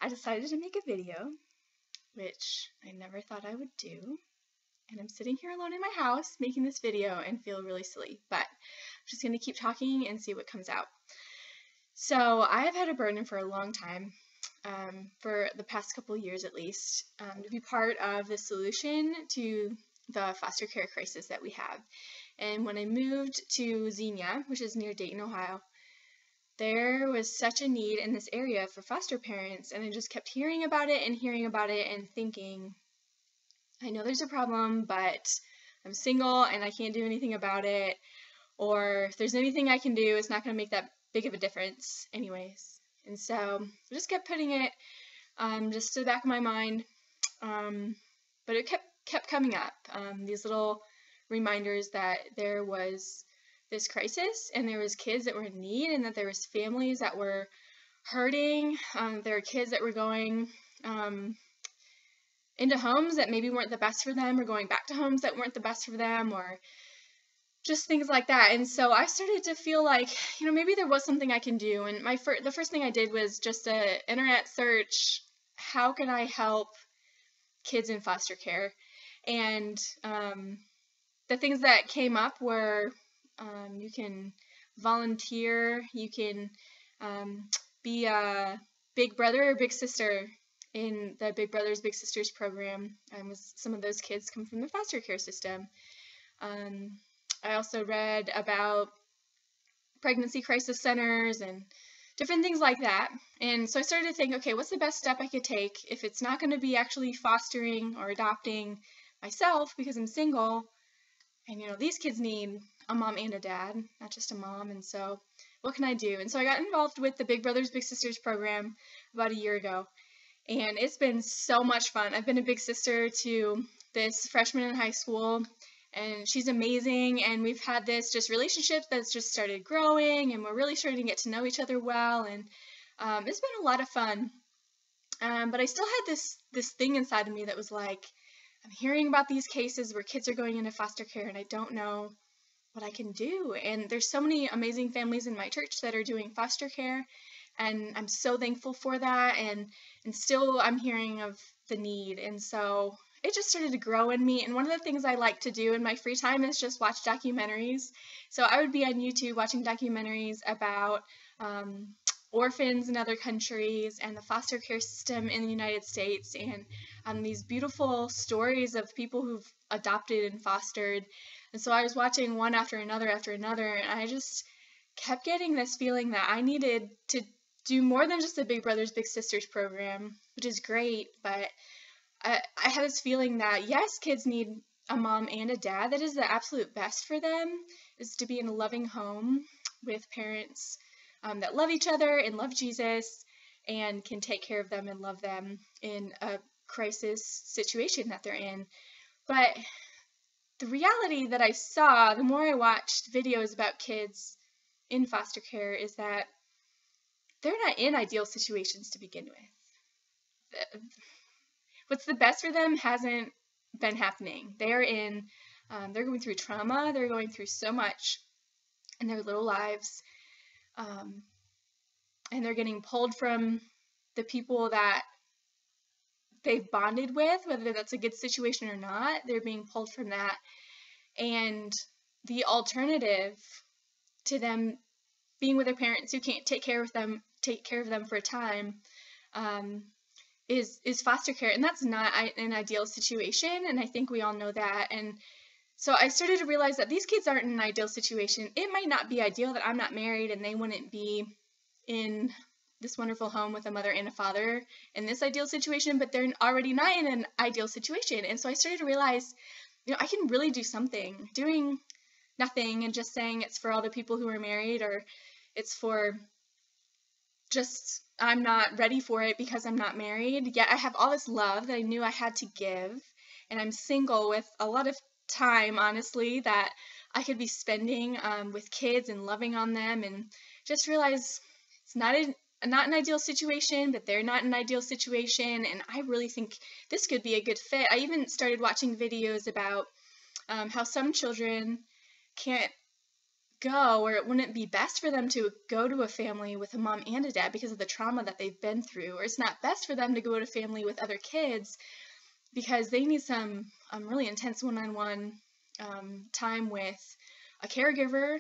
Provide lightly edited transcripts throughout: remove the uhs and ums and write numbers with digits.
I decided to make a video, which I never thought I would do. And I'm sitting here alone in my house making this video and feel really silly, but I'm just going to keep talking and see what comes out. So I have had a burden for a long time, for the past couple of years at least, to be part of the solution to the foster care crisis that we have. And when I moved to Xenia, which is near Dayton, Ohio, there was such a need in this area for foster parents, and I just kept hearing about it and thinking, I know there's a problem, but I'm single and I can't do anything about it, or if there's anything I can do, it's not going to make that big of a difference anyways. And so I just kept putting it just to the back of my mind, but it kept coming up, these little reminders that there was this crisis and there was kids that were in need and that there was families that were hurting. There were kids that were going into homes that maybe weren't the best for them, or going back to homes that weren't the best for them, or just things like that. And so I started to feel like, maybe there was something I can do. And the first thing I did was just an internet search, how can I help kids in foster care? And the things that came up were you can volunteer, you can be a big brother or big sister in the Big Brothers Big Sisters program. Some of those kids come from the foster care system. I also read about pregnancy crisis centers and different things like that. And so I started to think, okay, what's the best step I could take if it's not going to be actually fostering or adopting myself because I'm single, and these kids need a mom and a dad, not just a mom. And so what can I do? And so I got involved with the Big Brothers Big Sisters program about a year ago, and it's been so much fun. I've been a big sister to this freshman in high school, and she's amazing, and we've had this just relationship that's just started growing, and we're really starting to get to know each other well, and it's been a lot of fun. But I still had this thing inside of me that was like, I'm hearing about these cases where kids are going into foster care, and I don't know what I can do. And there's so many amazing families in my church that are doing foster care, and I'm so thankful for that, and still I'm hearing of the need. And so it just started to grow in me. And one of the things I like to do in my free time is just watch documentaries. So I would be on YouTube watching documentaries about orphans in other countries and the foster care system in the United States, and these beautiful stories of people who've adopted and fostered. And so I was watching one after another, and I just kept getting this feeling that I needed to do more than just the Big Brothers Big Sisters program, which is great, but I had this feeling that, yes, kids need a mom and a dad. That is the absolute best for them, is to be in a loving home with parents that love each other and love Jesus and can take care of them and love them in a crisis situation that they're in. But the reality that I saw, the more I watched videos about kids in foster care, is that they're not in ideal situations to begin with. What's the best for them hasn't been happening. They're going through trauma. They're going through so much in their little lives. And they're getting pulled from the people that they've bonded with, whether that's a good situation or not. They're being pulled from that. And the alternative to them being with their parents who can't take care of them for a time, is foster care. And that's not an ideal situation, and I think we all know that. And so I started to realize that these kids aren't in an ideal situation. It might not be ideal that I'm not married and they wouldn't be in this wonderful home with a mother and a father in this ideal situation, but they're already not in an ideal situation. And so I started to realize, I can really do something. Doing nothing and just saying it's for all the people who are married, or it's for just I'm not ready for it because I'm not married, yet I have all this love that I knew I had to give, and I'm single with a lot of time, honestly, that I could be spending with kids and loving on them, and just realize it's not an ideal situation, but they're not an ideal situation, and I really think this could be a good fit. I even started watching videos about how some children can't go, or it wouldn't be best for them to go to a family with a mom and a dad because of the trauma that they've been through, or it's not best for them to go to a family with other kids because they need some really intense one-on-one time with a caregiver.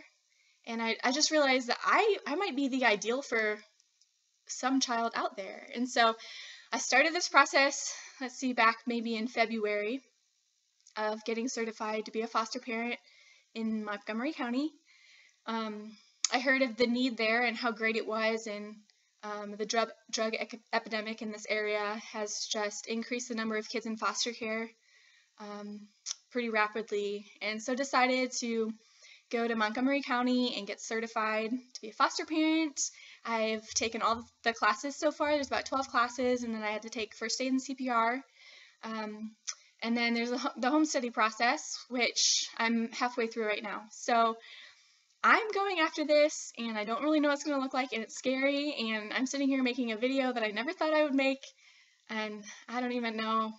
And I just realized that I might be the ideal for some child out there. And so I started this process, let's see, back maybe in February, of getting certified to be a foster parent in Montgomery County. I heard of the need there and how great it was, and the drug epidemic in this area has just increased the number of kids in foster care pretty rapidly, and so decided to go to Montgomery County and get certified to be a foster parent. I've taken all the classes so far. There's about 12 classes, and then I had to take first aid and CPR. And then there's the home study process, which I'm halfway through right now. So I'm going after this, and I don't really know what it's going to look like, and it's scary, and I'm sitting here making a video that I never thought I would make, and I don't even know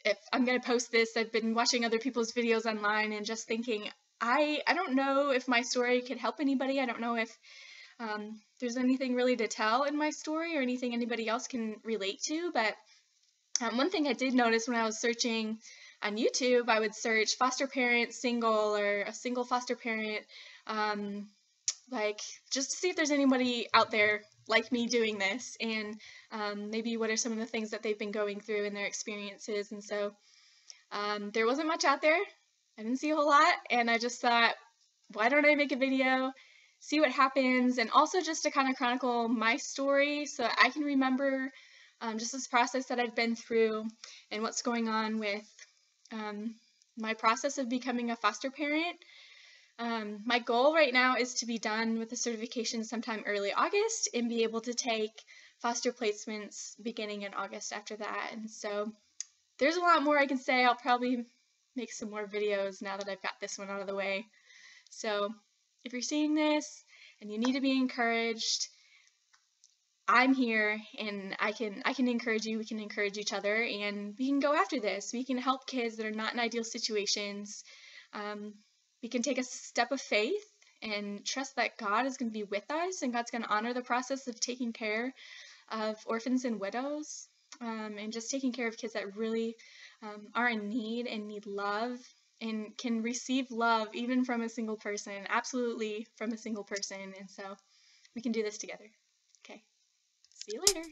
if I'm going to post this. I've been watching other people's videos online and just thinking, I don't know if my story could help anybody. I don't know if there's anything really to tell in my story or anything anybody else can relate to, but one thing I did notice when I was searching on YouTube, I would search foster parent single or a single foster parent, like just to see if there's anybody out there like me doing this, and maybe what are some of the things that they've been going through and their experiences. And so there wasn't much out there. I didn't see a whole lot, and I just thought, why don't I make a video, see what happens, and also just to kind of chronicle my story so that I can remember just this process that I've been through and what's going on with my process of becoming a foster parent. My goal right now is to be done with the certification sometime early August and be able to take foster placements beginning in August after that. And so there's a lot more I can say. I'll probably make some more videos now that I've got this one out of the way. So if you're seeing this and you need to be encouraged, I'm here, and I can encourage you. We can encourage each other, and we can go after this. We can help kids that are not in ideal situations. We can take a step of faith and trust that God is going to be with us, and God's going to honor the process of taking care of orphans and widows, and just taking care of kids that really are in need and need love and can receive love even from a single person, absolutely from a single person. And so we can do this together. Okay, see you later.